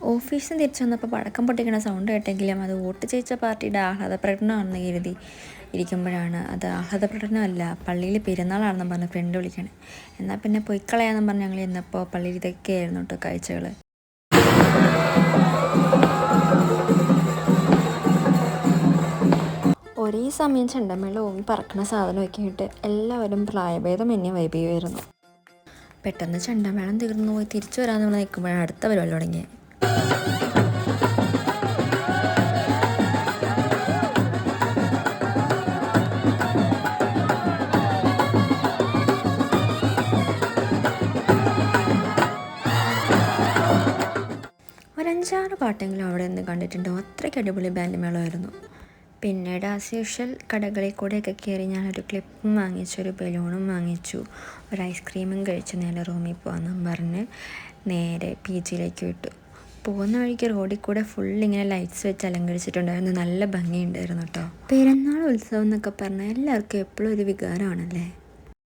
ഓഫീസിൽ നിന്ന് തിരിച്ചു വന്നപ്പോൾ പടക്കം പൊട്ടിക്കുന്ന സൗണ്ട് കേട്ടെങ്കിലും അത് വോട്ട് ചെയ്യിച്ച പാർട്ടിയുടെ ആഹ്ലാദ പ്രകടനമാണെന്ന് കരുതി ഇരിക്കുമ്പോഴാണ് അത് ആഹ്ലാദ പ്രകടനമല്ല, പള്ളിയിൽ പെരുന്നാളാണെന്ന് പറഞ്ഞ് ഫ്രണ്ട് വിളിക്കണേ. എന്നാൽ പിന്നെ പൊയ്ക്കളയാന്നും പറഞ്ഞ് ഞങ്ങൾ ഇന്നപ്പോൾ പള്ളിയിൽ ഇതൊക്കെയായിരുന്നു കേട്ടോ കാഴ്ചകൾ. ഒരേ സമയം ചെണ്ടമേളവും പറക്കണ സാധനമൊക്കെ ആയിട്ട് എല്ലാവരും പ്രായഭേദം എന്നെ വൈബ് ചെയ്യുമായിരുന്നു. പെട്ടെന്ന് ചെണ്ടമേളം തീർന്നു പോയി തിരിച്ചു വരാമെന്ന് നിൽക്കുമ്പോഴാണ് അടുത്ത പരിപാടി തുടങ്ങിയത്. ഒരു 5-6 പാട്ടെങ്കിലും അവിടെ നിന്ന് കണ്ടിട്ടുണ്ടോ, അത്രയ്ക്ക് അടിപൊളി ബാൻഡ് മേളമായിരുന്നു. പിന്നീട് ആസ് യൂഷ്വൽ കടകളിൽ കൂടെയൊക്കെ കയറി ഞാനൊരു ക്ലിപ്പും വാങ്ങിച്ചു, ഒരു ബലൂണും വാങ്ങിച്ചു, ഒരു ഐസ്ക്രീമും കഴിച്ച് നേരെ റൂമിൽ പോകാമെന്നും പറഞ്ഞ് നേരെ PGയിലേക്ക് വിട്ടു. പോകുന്ന വഴിക്ക് റോഡിൽ കൂടെ ഫുള്ളിങ്ങനെ ലൈറ്റ്സ് വെച്ച് അലങ്കരിച്ചിട്ടുണ്ടായിരുന്നു. നല്ല ഭംഗിയുണ്ടായിരുന്നു കേട്ടോ. പെരുന്നാൾ ഉത്സവം എന്നൊക്കെ പറഞ്ഞാൽ എല്ലാവർക്കും എപ്പോഴും ഒരു വികാരമാണല്ലേ.